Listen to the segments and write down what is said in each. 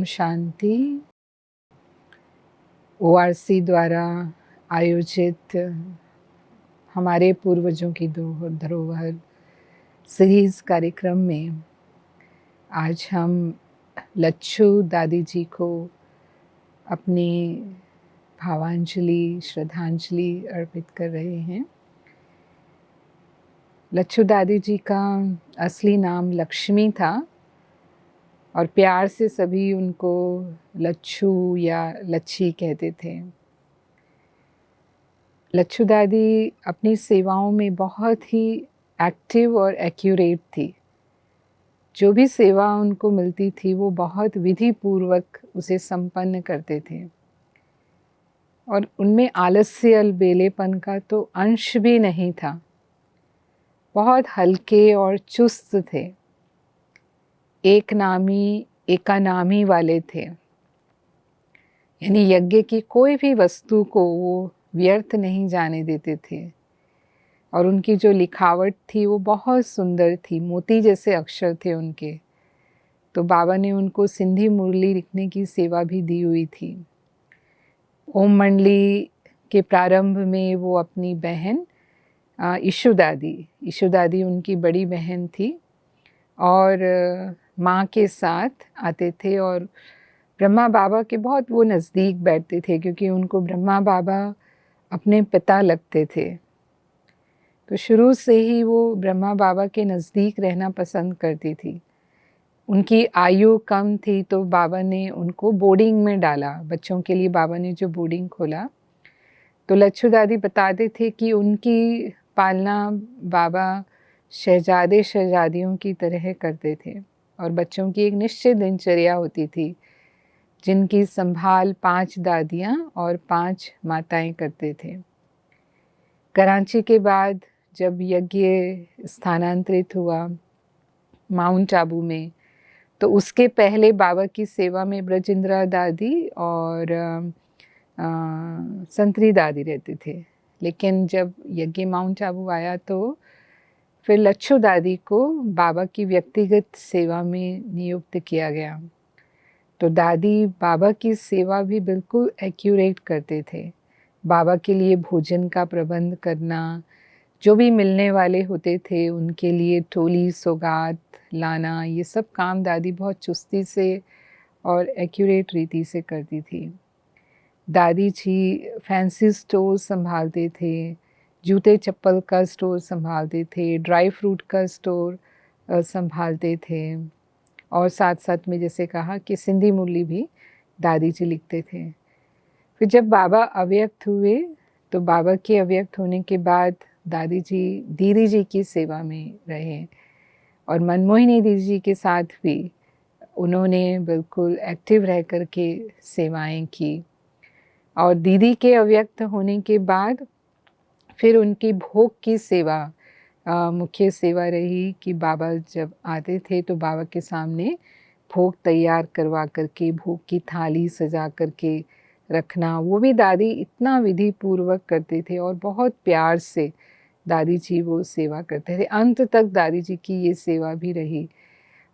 Om Shanti. ORC द्वारा आयोजित हमारे पूर्वजों की धरोहर सीरीज कार्यक्रम में आज हम लच्छू दादी जी को अपनी भावांजलि श्रद्धांजलि अर्पित कर रहे हैं। लच्छू दादी जी का असली नाम लक्ष्मी था और प्यार से सभी उनको लच्छू या लच्छी कहते थे। लच्छू दादी अपनी सेवाओं में बहुत ही एक्टिव और एक्यूरेट थी। जो भी सेवा उनको मिलती थी वो बहुत विधि पूर्वक उसे संपन्न करते थे और उनमें आलस्य अलबेलेपन का तो अंश भी नहीं था। बहुत हल्के और चुस्त थे, एक नामी एकानामी वाले थे, यानी यज्ञ की कोई भी वस्तु को वो व्यर्थ नहीं जाने देते थे। और उनकी जो लिखावट थी वो बहुत सुंदर थी, मोती जैसे अक्षर थे उनके। तो बाबा ने उनको सिंधी मुरली लिखने की सेवा भी दी हुई थी। ओम मंडली के प्रारंभ में वो अपनी बहन ईशु दादी उनकी बड़ी बहन थी और माँ के साथ आते थे और ब्रह्मा बाबा के बहुत वो नज़दीक बैठते थे क्योंकि उनको ब्रह्मा बाबा अपने पिता लगते थे। तो शुरू से ही वो ब्रह्मा बाबा के नज़दीक रहना पसंद करती थी। उनकी आयु कम थी तो बाबा ने उनको बोर्डिंग में डाला। बच्चों के लिए बाबा ने जो बोर्डिंग खोला, तो लच्छू दादी बताते थे कि उनकी पालना बाबा शहजादे शहजादियों की तरह करते थे और बच्चों की एक निश्चित दिनचर्या होती थी जिनकी संभाल 5 दादियाँ और 5 माताएं करते थे। कराची के बाद जब यज्ञ स्थानांतरित हुआ माउंट आबू में, तो उसके पहले बाबा की सेवा में ब्रजेंद्रा दादी और संतरी दादी रहते थे। लेकिन जब यज्ञ माउंट आबू आया तो फिर लच्छू दादी को बाबा की व्यक्तिगत सेवा में नियुक्त किया गया। तो दादी बाबा की सेवा भी बिल्कुल एक्यूरेट करते थे। बाबा के लिए भोजन का प्रबंध करना, जो भी मिलने वाले होते थे उनके लिए टोली सौगात लाना, ये सब काम दादी बहुत चुस्ती से और एक्यूरेट रीति से करती थी। दादी जी फैंसी स्टोर संभालते थे, जूते चप्पल का स्टोर संभालते थे, ड्राई फ्रूट का स्टोर संभालते थे और साथ साथ में जैसे कहा कि सिंधी मुरली भी दादी जी लिखते थे। फिर जब बाबा अव्यक्त हुए तो बाबा के अव्यक्त होने के बाद दादी जी दीदी जी की सेवा में रहे और मनमोहिनी दीदी जी के साथ भी उन्होंने बिल्कुल एक्टिव रह कर के सेवाएं की। और दीदी के अव्यक्त होने के बाद फिर उनकी भोग की सेवा मुख्य सेवा रही कि बाबा जब आते थे तो बाबा के सामने भोग तैयार करवा करके, भोग की थाली सजा करके रखना, वो भी दादी इतना विधि पूर्वक करते थे और बहुत प्यार से दादी जी वो सेवा करते थे। अंत तक दादी जी की ये सेवा भी रही।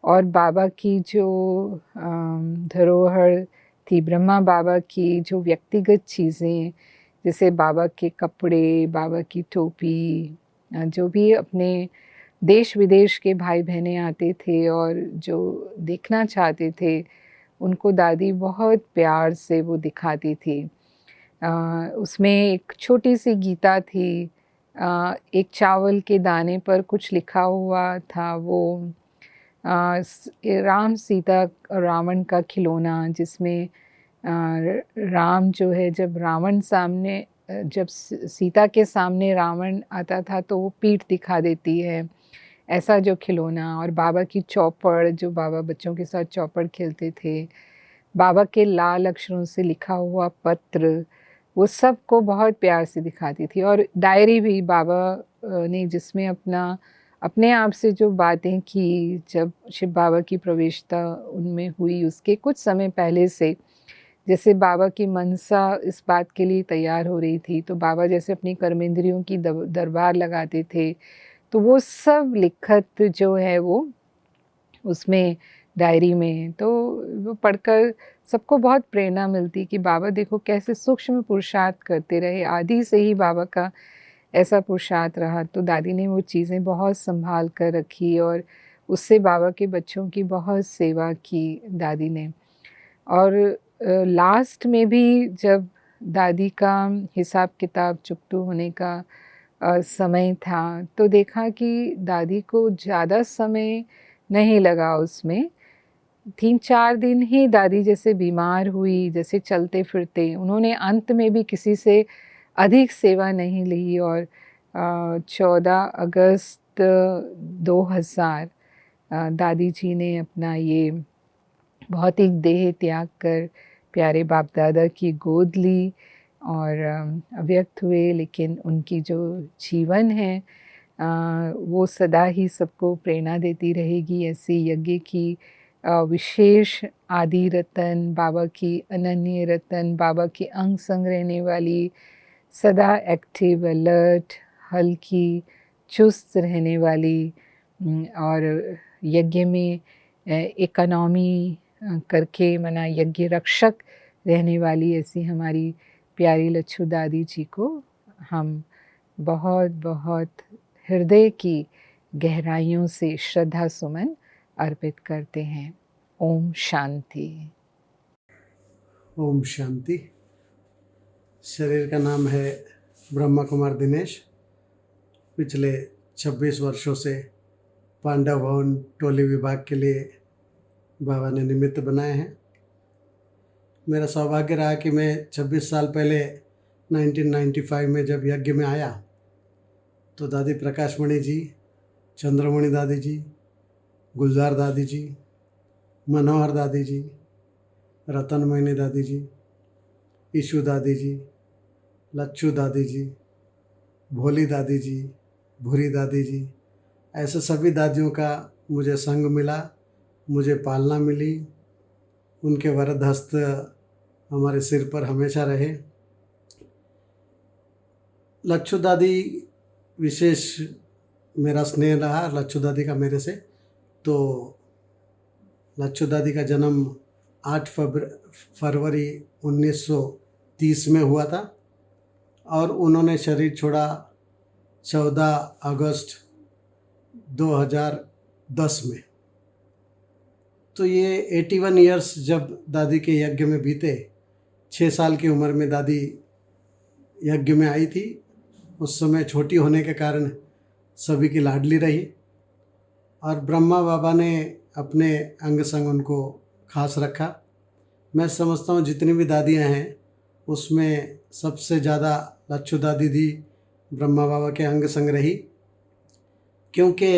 और बाबा की जो धरोहर थी, ब्रह्मा बाबा की जो व्यक्तिगत चीज़ें, जैसे बाबा के कपड़े, बाबा की टोपी, जो भी अपने देश विदेश के भाई बहनें आते थे और जो देखना चाहते थे उनको दादी बहुत प्यार से वो दिखाती थी। उसमें एक छोटी सी गीता थी, एक चावल के दाने पर कुछ लिखा हुआ था, वो राम सीता और रावण का खिलौना, जिसमें राम जो है जब रावण सामने, जब सीता के सामने रावण आता था तो वो पीठ दिखा देती है, ऐसा जो खिलौना। और बाबा की चौपड़, जो बाबा बच्चों के साथ चौपड़ खेलते थे, बाबा के लाल अक्षरों से लिखा हुआ पत्र, वो सब को बहुत प्यार से दिखाती थी। और डायरी भी बाबा ने, जिसमें अपने आप से जो बातें की, जब शिव बाबा की प्रवेशता उनमें हुई उसके कुछ समय पहले से, जैसे बाबा की मनसा इस बात के लिए तैयार हो रही थी तो बाबा जैसे अपनी कर्मेंद्रियों की दरबार लगाते थे, तो वो सब लिखत जो है वो उसमें डायरी में, तो वो पढ़कर सबको बहुत प्रेरणा मिलती कि बाबा देखो कैसे सूक्ष्म पुरुषार्थ करते रहे, आदि से ही बाबा का ऐसा पुरुषार्थ रहा। तो दादी ने वो चीज़ें बहुत संभाल कर रखी और उससे बाबा के बच्चों की बहुत सेवा की दादी ने। और लास्ट में भी जब दादी का हिसाब किताब चुकतू होने का समय था, तो देखा कि दादी को ज़्यादा समय नहीं लगा उसमें। 3-4 दिन ही दादी जैसे बीमार हुई, जैसे चलते-फिरते। उन्होंने अंत में भी किसी से अधिक सेवा नहीं ली और 14 अगस्त 2000 दादी जी ने अपना ये भौतिक देह त्याग कर प्यारे बाप दादा की गोद ली और अव्यक्त हुए। लेकिन उनकी जो जीवन है वो सदा ही सबको प्रेरणा देती रहेगी। ऐसी यज्ञ की विशेष आदि रतन, बाबा की अनन्य रतन, बाबा की अंग संग रहने वाली, सदा एक्टिव, अलर्ट, हल्की, चुस्त रहने वाली और यज्ञ में इकोनॉमी करके मना यज्ञ रक्षक रहने वाली ऐसी हमारी प्यारी लच्छू दादी जी को हम बहुत बहुत हृदय की गहराइयों से श्रद्धा सुमन अर्पित करते हैं। ओम शांति। ओम शांति। शरीर का नाम है ब्रह्मा कुमार दिनेश। पिछले 26 वर्षों से पांडव भवन टोली विभाग के लिए बाबा ने निमित्त बनाए हैं। मेरा सौभाग्य रहा कि मैं 26 साल पहले 1995 में जब यज्ञ में आया तो दादी प्रकाशमणि जी, चंद्रमणि दादी जी, गुलजार दादी जी, मनोहर दादी जी, रतनमयनी दादी जी, ईशु दादी जी, लच्छू दादी जी, भोली दादी जी, भूरी दादी जी, ऐसे सभी दादियों का मुझे संग मिला, मुझे पालना मिली। उनके वरद हस्त हमारे सिर पर हमेशा रहे। लच्छू दादी विशेष मेरा स्नेह रहा लच्छू दादी का मेरे से। तो लच्छू दादी का जन्म 8 फरवरी 1930 में हुआ था और उन्होंने शरीर छोड़ा 14 अगस्त 2010 में। तो ये 81 ईयर्स जब दादी के यज्ञ में बीते, 6 साल की उम्र में दादी यज्ञ में आई थी। उस समय छोटी होने के कारण सभी की लाडली रही और ब्रह्मा बाबा ने अपने अंग संग उनको खास रखा। मैं समझता हूँ जितनी भी दादियाँ हैं उसमें सबसे ज़्यादा लच्छू दादी थी ब्रह्मा बाबा के अंग संग रही, क्योंकि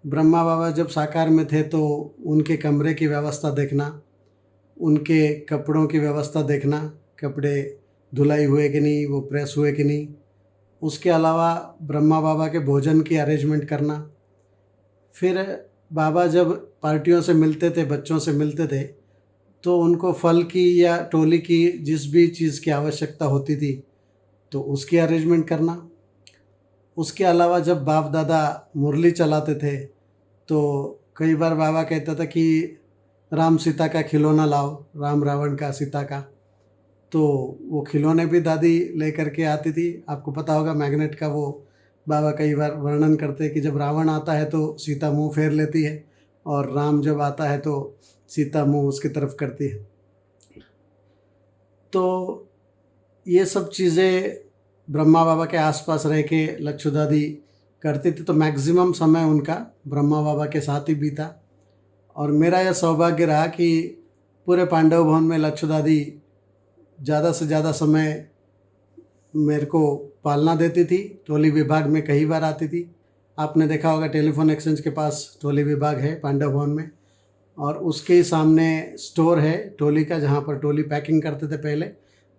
ब्रह्मा बाबा जब साकार में थे तो उनके कमरे की व्यवस्था देखना, उनके कपड़ों की व्यवस्था देखना, कपड़े धुलाई हुए कि नहीं, वो प्रेस हुए कि नहीं, उसके अलावा ब्रह्मा बाबा के भोजन की अरेंजमेंट करना। फिर बाबा जब पार्टियों से मिलते थे, बच्चों से मिलते थे, तो उनको फल की या टोली की जिस भी चीज़ की आवश्यकता होती थी तो उसकी अरेंजमेंट करना। उसके अलावा जब बाप दादा मुरली चलाते थे तो कई बार बाबा कहता था कि राम सीता का खिलौना लाओ, राम रावण का, सीता का। तो वो खिलौने भी दादी लेकर के आती थी। आपको पता होगा मैग्नेट का वो बाबा कई बार वर्णन करते हैं कि जब रावण आता है तो सीता मुंह फेर लेती है और राम जब आता है तो सीता मुंह उसकी तरफ करती है। तो ये सब चीज़ें ब्रह्मा बाबा के आसपास रह के लच्छू दादी करती थी, तो मैक्सिमम समय उनका ब्रह्मा बाबा के साथ ही बीता। और मेरा यह सौभाग्य रहा कि पूरे पांडव भवन में लच्छू दादी ज़्यादा से ज़्यादा समय मेरे को पालना देती थी। टोली विभाग में कई बार आती थी। आपने देखा होगा टेलीफोन एक्सचेंज के पास टोली विभाग है पांडव भवन में, और उसके ही सामने स्टोर है टोली का जहाँ पर टोली पैकिंग करते थे पहले।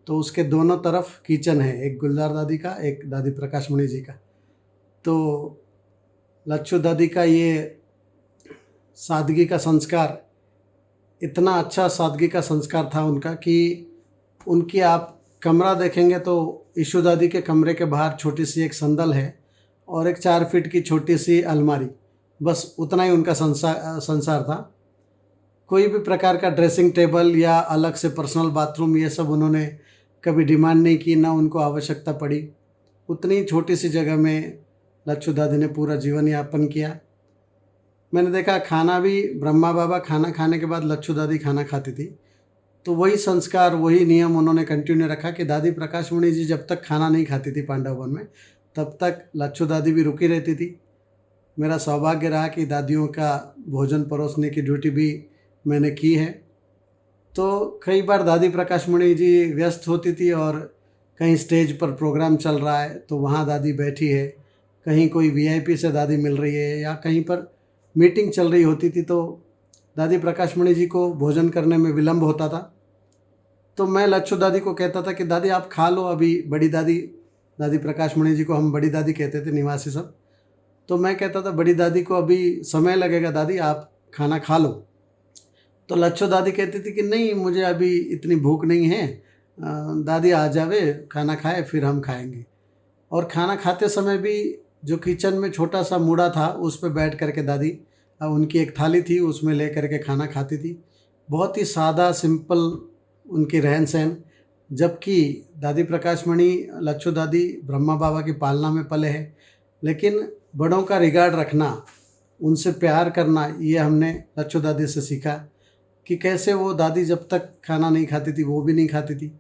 तो उसके दोनों तरफ किचन है, एक गुलजार दादी का, एक दादी प्रकाशमणि जी का। तो लच्छू दादी का ये सादगी का संस्कार, इतना अच्छा सादगी का संस्कार था उनका कि उनकी आप कमरा देखेंगे तो ईशु दादी के कमरे के बाहर छोटी सी एक संदल है और एक 4 फीट की छोटी सी अलमारी, बस उतना ही उनका संसार था। कोई भी प्रकार का ड्रेसिंग टेबल या अलग से पर्सनल बाथरूम ये सब उन्होंने कभी डिमांड नहीं की, ना उनको आवश्यकता पड़ी। उतनी छोटी सी जगह में लच्छू दादी ने पूरा जीवन यापन किया। मैंने देखा खाना भी ब्रह्मा बाबा खाना खाने के बाद लच्छू दादी खाना खाती थी, तो वही संस्कार वही नियम उन्होंने कंटिन्यू रखा कि दादी प्रकाशमणि जी जब तक खाना नहीं खाती थी पांडव वन में, तब तक लच्छू दादी भी रुकी रहती थी। मेरा सौभाग्य रहा कि दादियों का भोजन परोसने की ड्यूटी भी मैंने की है। तो कई बार दादी प्रकाशमणि जी व्यस्त होती थी और कहीं स्टेज पर प्रोग्राम चल रहा है तो वहाँ दादी बैठी है, कहीं कोई वीआईपी से दादी मिल रही है या कहीं पर मीटिंग चल रही होती थी, तो दादी प्रकाशमणि जी को भोजन करने में विलम्ब होता था। तो मैं लच्छू दादी को कहता था कि दादी आप खा लो अभी, बड़ी दादी, दादी प्रकाशमणि जी को हम बड़ी दादी कहते थे निवासी सब, तो मैं कहता था बड़ी दादी को अभी समय लगेगा दादी, आप खाना खा लो। तो लच्छू दादी कहती थी कि नहीं मुझे अभी इतनी भूख नहीं है, दादी आ जावे खाना खाए फिर हम खाएंगे। और खाना खाते समय भी जो किचन में छोटा सा मूड़ा था उस पर बैठ करके दादी उनकी एक थाली थी उसमें ले करके खाना खाती थी। बहुत ही सादा सिंपल उनकी रहन सहन। जबकि दादी प्रकाशमणि लच्छू दादी ब्रह्मा बाबा की पालना में पले हैं, लेकिन बड़ों का रिगार्ड रखना, उनसे प्यार करना, ये हमने लच्छू दादी से सीखा कि कैसे वो दादी जब तक खाना नहीं खाती थी वो भी नहीं खाती थी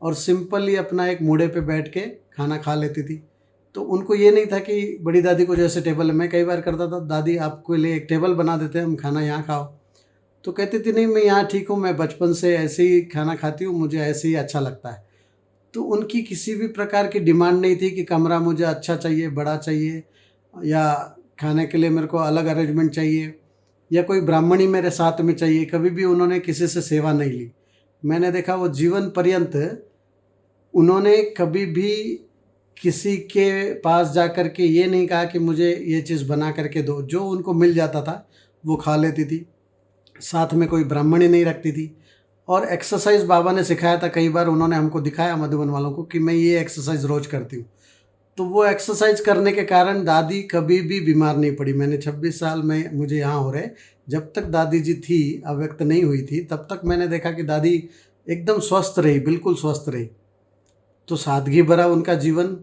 और सिंपली अपना एक मूड़े पे बैठ के खाना खा लेती थी। तो उनको ये नहीं था कि बड़ी दादी को जैसे टेबल है, मैं कई बार करता था दादी आपके लिए एक टेबल बना देते हैं, हम खाना यहाँ खाओ, तो कहती थी नहीं मैं यहाँ ठीक हूँ, मैं बचपन से ऐसे ही खाना खाती हूँ, मुझे ऐसे ही अच्छा लगता है। तो उनकी किसी भी प्रकार की डिमांड नहीं थी कि कमरा मुझे अच्छा चाहिए, बड़ा चाहिए, या खाने के लिए मेरे को अलग अरेंजमेंट चाहिए, या कोई ब्राह्मणी मेरे साथ में चाहिए। कभी भी उन्होंने किसी से सेवा नहीं ली। मैंने देखा वो जीवन पर्यंत उन्होंने कभी भी किसी के पास जा कर के ये नहीं कहा कि मुझे ये चीज़ बना करके दो, जो उनको मिल जाता था वो खा लेती थी, साथ में कोई ब्राह्मणी नहीं रखती थी। और एक्सरसाइज बाबा ने सिखाया था, कई बार उन्होंने हमको दिखाया मधुबन वालों को कि मैं ये एक्सरसाइज रोज़ करती हूँ। तो वो एक्सरसाइज करने के कारण दादी कभी भी बीमार नहीं पड़ी। मैंने 26 साल में मुझे यहाँ हो रहे, जब तक दादी जी थी, अव्यक्त नहीं हुई थी, तब तक मैंने देखा कि दादी एकदम स्वस्थ रही, बिल्कुल स्वस्थ रही। तो सादगी भरा उनका जीवन।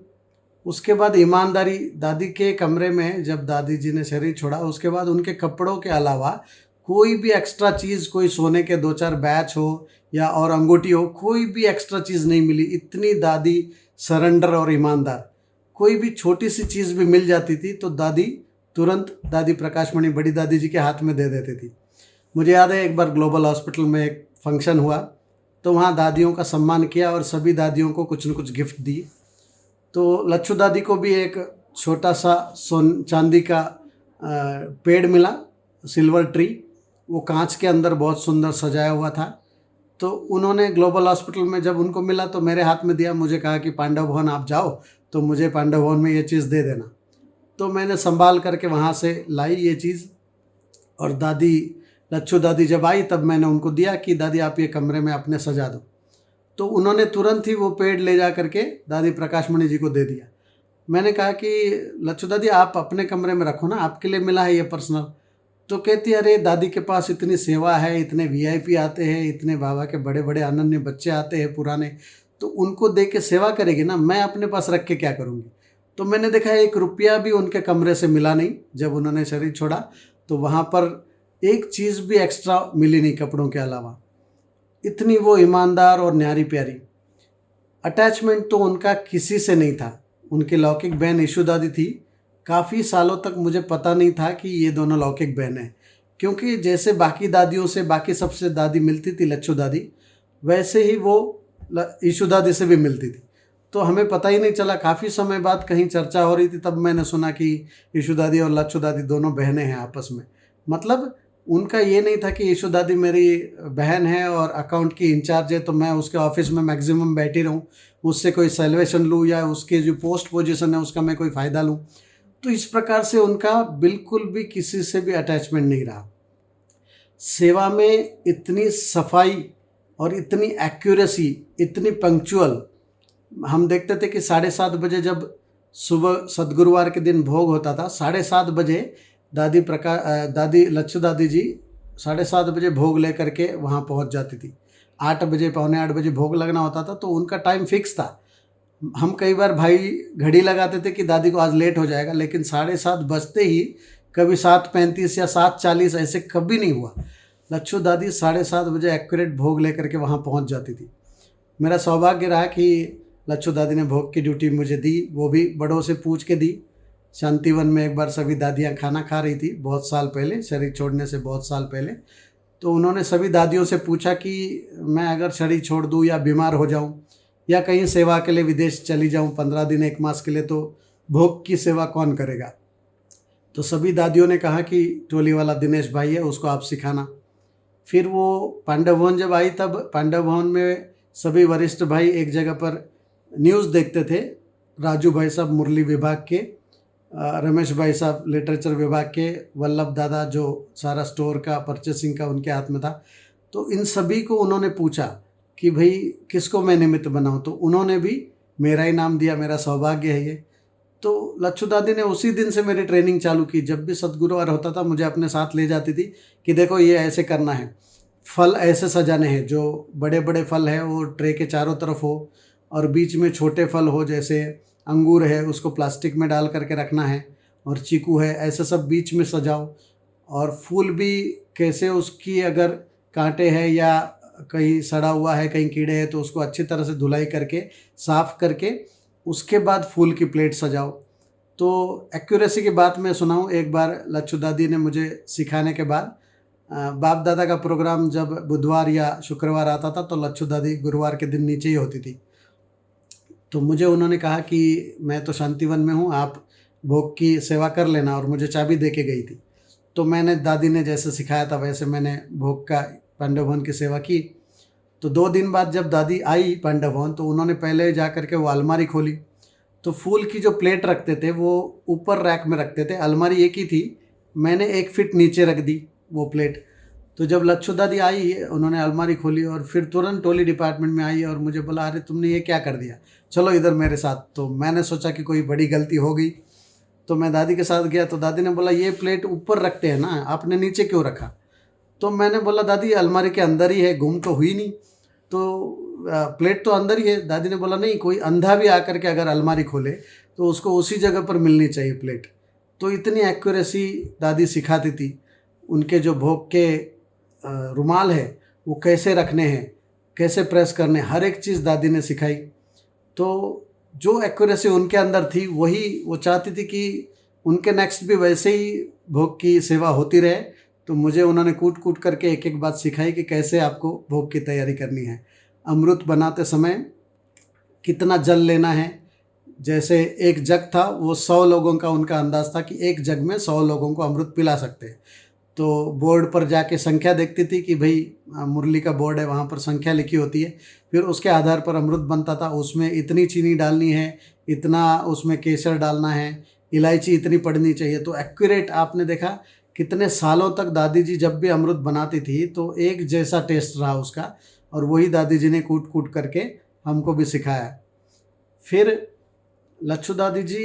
उसके बाद ईमानदारी। दादी के कमरे में जब दादी जी ने शरीर छोड़ा, उसके बाद उनके कपड़ों के अलावा कोई भी एक्स्ट्रा चीज़, कोई सोने के 2-4 बैच हो या और अंगूठी हो, कोई भी एक्स्ट्रा चीज़ नहीं मिली। इतनी दादी सरेंडर और ईमानदार। कोई भी छोटी सी चीज़ भी मिल जाती थी तो दादी तुरंत दादी प्रकाशमणि बड़ी दादी जी के हाथ में दे देती थी। मुझे याद है एक बार ग्लोबल हॉस्पिटल में एक फंक्शन हुआ, तो वहाँ दादियों का सम्मान किया और सभी दादियों को कुछ न कुछ गिफ्ट दी। तो लच्छू दादी को भी एक छोटा सा चांदी का पेड़ मिला, सिल्वर ट्री। वो कांच के अंदर बहुत सुंदर सजाया हुआ था। तो उन्होंने ग्लोबल हॉस्पिटल में जब उनको मिला तो मेरे हाथ में दिया, मुझे कहा कि पांडव भवन आप जाओ तो मुझे पांडव भवन में ये चीज़ दे देना। तो मैंने संभाल करके वहाँ से लाई ये चीज़, और दादी लच्छू दादी जब आई तब मैंने उनको दिया कि दादी आप ये कमरे में अपने सजा दो। तो उन्होंने तुरंत ही वो पेड़ ले जा करके दादी प्रकाशमणि जी को दे दिया। मैंने कहा कि लच्छू दादी आप अपने कमरे में रखो ना, आपके लिए मिला है ये पर्सनल। तो कहती अरे दादी के पास इतनी सेवा है, इतने वीआईपी आते हैं, इतने बाबा के बड़े बड़े अनन्य बच्चे आते हैं पुराने, तो उनको दे के सेवा करेगी ना, मैं अपने पास रख के क्या करूँगी। तो मैंने देखा 1 रुपया भी उनके कमरे से मिला नहीं। जब उन्होंने शरीर छोड़ा तो वहाँ पर एक चीज़ भी एक्स्ट्रा मिली नहीं कपड़ों के अलावा। इतनी वो ईमानदार और न्यारी प्यारी। अटैचमेंट तो उनका किसी से नहीं था। उनकी लौकिक बहन ईशू दादी थी। काफ़ी सालों तक मुझे पता नहीं था कि ये दोनों लौकिक बहन हैं, क्योंकि जैसे बाकी दादियों से, बाकी सबसे दादी मिलती थी लच्छू दादी, वैसे ही वो ईशू दादी से भी मिलती थी। तो हमें पता ही नहीं चला। काफ़ी समय बाद कहीं चर्चा हो रही थी, तब मैंने सुना कि ईशू दादी और लच्छू दादी दोनों बहनें हैं आपस में। मतलब उनका ये नहीं था कि ईशू दादी मेरी बहन है और अकाउंट की इंचार्ज है तो मैं उसके ऑफिस में मैक्सिमम बैठी रहूं, उससे कोई सैल्वेशन लूँ या उसके जो पोस्ट पोजीशन है उसका मैं कोई फ़ायदा लूँ। तो इस प्रकार से उनका बिल्कुल भी किसी से भी अटैचमेंट नहीं रहा। सेवा में इतनी सफाई और इतनी एक्यूरेसी, इतनी पंक्चुअल। हम देखते थे कि 7:30 बजे जब सुबह सदगुरुवार के दिन भोग होता था, 7:30 बजे दादी लच्छू दादी जी 7:30 बजे भोग लेकर के वहाँ पहुँच जाती थी। 8 बजे, पौने 8 बजे भोग लगना होता था, तो उनका टाइम फिक्स था। हम कई बार भाई घड़ी लगाते थे कि दादी को आज लेट हो जाएगा, लेकिन 7:30 बजते ही कभी 7:35 या 7:40 ऐसे कभी नहीं हुआ। लच्छू दादी 7:30 बजे एक्यूरेट भोग लेकर के वहाँ पहुँच जाती थी। मेरा सौभाग्य रहा कि लच्छू दादी ने भोग की ड्यूटी मुझे दी, वो भी बड़ों से पूछ के दी। शांतिवन में एक बार सभी दादियाँ खाना खा रही थी, बहुत साल पहले, शरीर छोड़ने से बहुत साल पहले। तो उन्होंने सभी दादियों से पूछा कि मैं अगर शरीर छोड़ दूँ या बीमार हो जाऊँ या कहीं सेवा के लिए विदेश चली जाऊँ 15 दिन 1 मास के लिए, तो भोग की सेवा कौन करेगा। तो सभी दादियों ने कहा कि टोली वाला दिनेश भाई है, उसको आप सिखाना। फिर वो पांडव भवन जब आई, तब पांडव भवन में सभी वरिष्ठ भाई एक जगह पर न्यूज़ देखते थे। राजू भाई साहब मुरली विभाग के, रमेश भाई साहब लिटरेचर विभाग के, वल्लभ दादा जो सारा स्टोर का परचेसिंग का उनके हाथ में था। तो इन सभी को उन्होंने पूछा कि भाई किसको मैं निमित्त बनाऊं, तो उन्होंने भी मेरा ही नाम दिया, मेरा सौभाग्य है ये। तो लच्छू दादी ने उसी दिन से मेरी ट्रेनिंग चालू की। जब भी सद्गुरुवार होता था मुझे अपने साथ ले जाती थी कि देखो ये ऐसे करना है, फल ऐसे सजाने हैं, जो बड़े बड़े फल है वो ट्रे के चारों तरफ हो और बीच में छोटे फल हो, जैसे अंगूर है उसको प्लास्टिक में डाल करके रखना है, और चीकू है, ऐसे सब बीच में सजाओ। और फूल भी कैसे, उसकी अगर कांटे हैं या कहीं सड़ा हुआ है, कहीं कीड़े हैं, तो उसको अच्छी तरह से धुलाई करके साफ़ करके उसके बाद फूल की प्लेट सजाओ। तो एक्यूरेसी की बात मैं सुनाऊँ, एक बार लच्छू दादी ने मुझे सिखाने के बाद बाप दादा का प्रोग्राम जब बुधवार या शुक्रवार आता था, तो लच्छू दादी गुरुवार के दिन नीचे ही होती थी। तो मुझे उन्होंने कहा कि मैं तो शांतिवन में हूँ, आप भोग की सेवा कर लेना, और मुझे चाबी दे के गई थी। तो मैंने, दादी ने जैसे सिखाया था वैसे मैंने भोग का पांडव भवन की सेवा की। तो 2 दिन बाद जब दादी आई पांडव भवन, तो उन्होंने पहले जा कर के वो अलमारी खोली। तो फूल की जो प्लेट रखते थे वो ऊपर रैक में रखते थे, अलमारी एक ही थी, मैंने 1 फीट नीचे रख दी वो प्लेट। तो जब लच्छू दादी आई, उन्होंने अलमारी खोली और फिर तुरंत टोली डिपार्टमेंट में आई और मुझे बोला, अरे तुमने ये क्या कर दिया, चलो इधर मेरे साथ। तो मैंने सोचा कि कोई बड़ी गलती हो गई, तो मैं दादी के साथ गया। तो दादी ने बोला, ये प्लेट ऊपर रखते हैं ना, आपने नीचे क्यों रखा। तो मैंने बोला, दादी अलमारी के अंदर ही है, गुम तो हुई नहीं, तो प्लेट तो अंदर ही है। दादी ने बोला, नहीं, कोई अंधा भी आकर के अगर अलमारी खोले तो उसको उसी जगह पर मिलनी चाहिए प्लेट। तो इतनी एक्यूरेसी दादी सिखाती थी। उनके जो भोग के रुमाल है वो कैसे रखने हैं, कैसे प्रेस करने, हर एक चीज़ दादी ने सिखाई। तो जो एक्यूरेसी उनके अंदर थी, वही वो चाहती थी कि उनके नेक्स्ट भी वैसे ही भोग की सेवा होती रहे। तो मुझे उन्होंने कूट कूट करके एक एक बात सिखाई कि कैसे आपको भोग की तैयारी करनी है। अमृत बनाते समय कितना जल लेना है, जैसे एक जग था, वो 100 लोगों का उनका अंदाज़ था कि एक जग में 100 लोगों को अमृत पिला सकते हैं। तो बोर्ड पर जाके संख्या देखती थी कि भाई मुरली का बोर्ड है, वहाँ पर संख्या लिखी होती है, फिर उसके आधार पर अमृत बनता था। उसमें इतनी चीनी डालनी है, इतना उसमें केसर डालना है, इलायची इतनी पड़नी चाहिए। तो एक्यूरेट, आपने देखा कितने सालों तक दादी जी जब भी अमृत बनाती थी तो एक जैसा टेस्ट रहा उसका, और वही दादी जी ने कूट कूट करके हमको भी सिखाया। फिर लच्छू दादी जी,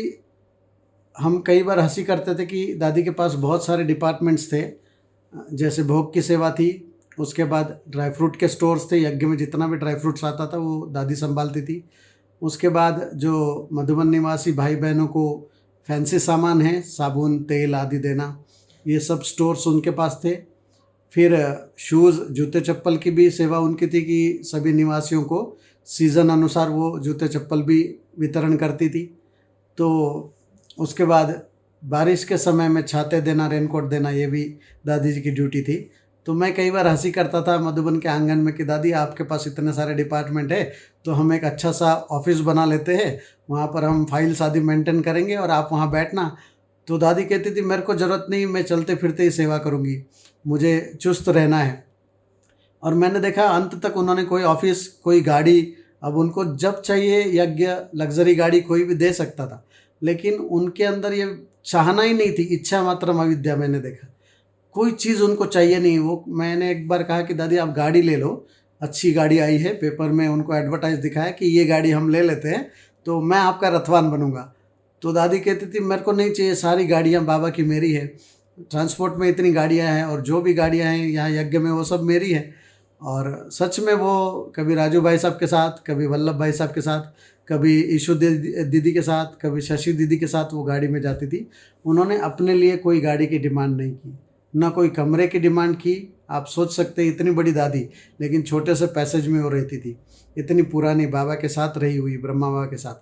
हम कई बार हंसी करते थे कि दादी के पास बहुत सारे डिपार्टमेंट्स थे। जैसे भोग की सेवा थी, उसके बाद ड्राई फ्रूट के स्टोर्स थे, यज्ञ में जितना भी ड्राई फ्रूट्स आता था वो दादी संभालती थी। उसके बाद जो मधुबन निवासी भाई बहनों को फैंसी सामान है, साबुन, तेल आदि देना, ये सब स्टोर्स उनके पास थे। फिर शूज़, जूते चप्पल की भी सेवा उनकी थी कि सभी निवासियों को सीज़न अनुसार वो जूते चप्पल भी वितरण करती थी। तो उसके बाद बारिश के समय में छाते देना, रेनकोट देना, ये भी दादी जी की ड्यूटी थी। तो मैं कई बार हंसी करता था मधुबन के आंगन में कि दादी आपके पास इतने सारे डिपार्टमेंट है, तो हम एक अच्छा सा ऑफिस बना लेते हैं, वहाँ पर हम फाइल्स आदि मेंटेन करेंगे और आप वहाँ बैठना। तो दादी कहती थी, मेरे को ज़रूरत नहीं, मैं चलते फिरते ही सेवा करूँगी, मुझे चुस्त रहना है। और मैंने देखा अंत तक उन्होंने कोई ऑफिस, कोई गाड़ी, अब उनको जब चाहिए यज्ञ लग्जरी गाड़ी कोई भी दे सकता था, लेकिन उनके अंदर ये चाहना ही नहीं थी, इच्छा मात्रम अविद्या। मैंने देखा कोई चीज़ उनको चाहिए नहीं। वो, मैंने एक बार कहा कि दादी आप गाड़ी ले लो, अच्छी गाड़ी आई है, पेपर में उनको एडवर्टाइज दिखाया कि ये गाड़ी हम ले लेते हैं तो मैं आपका रथवान बनूंगा। तो दादी कहती थी, मेरे को नहीं चाहिए, सारी गाड़ियाँ बाबा की मेरी है। ट्रांसपोर्ट में इतनी गाड़ियां हैं और जो भी गाड़ियां हैं यहाँ यज्ञ में वो सब मेरी हैं। और सच में वो कभी राजू भाई साहब के साथ, कभी वल्लभ भाई साहब के साथ, कभी ईशु दीदी के साथ, कभी शशि दीदी के साथ वो गाड़ी में जाती थी। उन्होंने अपने लिए कोई गाड़ी की डिमांड नहीं की, ना कोई कमरे की डिमांड की। आप सोच सकते हैं इतनी बड़ी दादी, लेकिन छोटे से पैसेज में वो रहती थी, इतनी पुरानी, बाबा के साथ रही हुई, ब्रह्मा बाबा के साथ।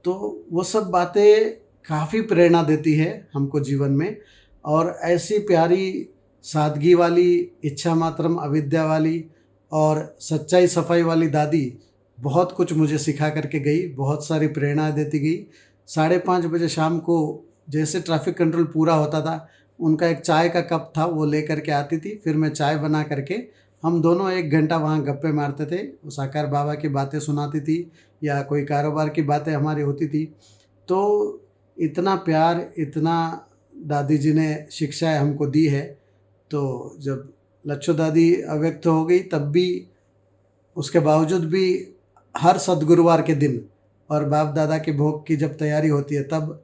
तो वो सब बातें काफ़ी प्रेरणा देती है हमको जीवन में। और ऐसी प्यारी सादगी वाली, इच्छा मात्रम अविद्या वाली और सच्चाई सफाई वाली दादी बहुत कुछ मुझे सिखा करके गई, बहुत सारी प्रेरणा देती गई। 5:30 बजे शाम को जैसे ट्रैफिक कंट्रोल पूरा होता था, उनका एक चाय का कप था, वो ले करके आती थी। फिर मैं चाय बना करके हम दोनों 1 घंटा वहाँ गप्पे मारते थे। वो साकार बाबा की बातें सुनाती थी या कोई कारोबार की बातें हमारी होती थी। तो इतना प्यार, इतना दादी जी ने शिक्षाएं हमको दी है। तो जब लच्छू दादी अव्यक्त हो गई तब भी, उसके बावजूद भी हर सद्गुरुवार के दिन और बाप दादा के भोग की जब तैयारी होती है तब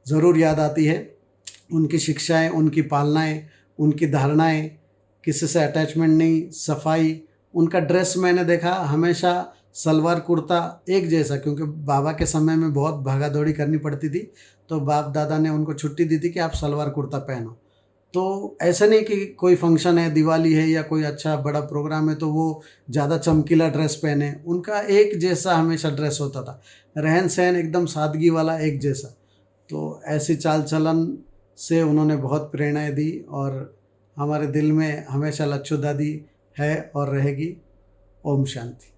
ज़रूर याद आती है उनकी शिक्षाएं, उनकी पालनाएं, उनकी धारणाएं, किसी से अटैचमेंट नहीं, सफाई। उनका ड्रेस मैंने देखा हमेशा सलवार कुर्ता एक जैसा, क्योंकि बाबा के समय में बहुत भागा दौड़ी करनी पड़ती थी, तो बाप दादा ने उनको छुट्टी दी थी कि आप सलवार कुर्ता पहनो। तो ऐसा नहीं कि कोई फंक्शन है, दिवाली है या कोई अच्छा बड़ा प्रोग्राम है तो वो ज़्यादा चमकीला ड्रेस पहने। उनका एक जैसा हमेशा ड्रेस होता था, रहन सहन एकदम सादगी वाला, एक जैसा। तो ऐसी चाल चलन से उन्होंने बहुत प्रेरणाएं दी और हमारे दिल में हमेशा लच्छू दादी है और रहेगी। ओम शांति।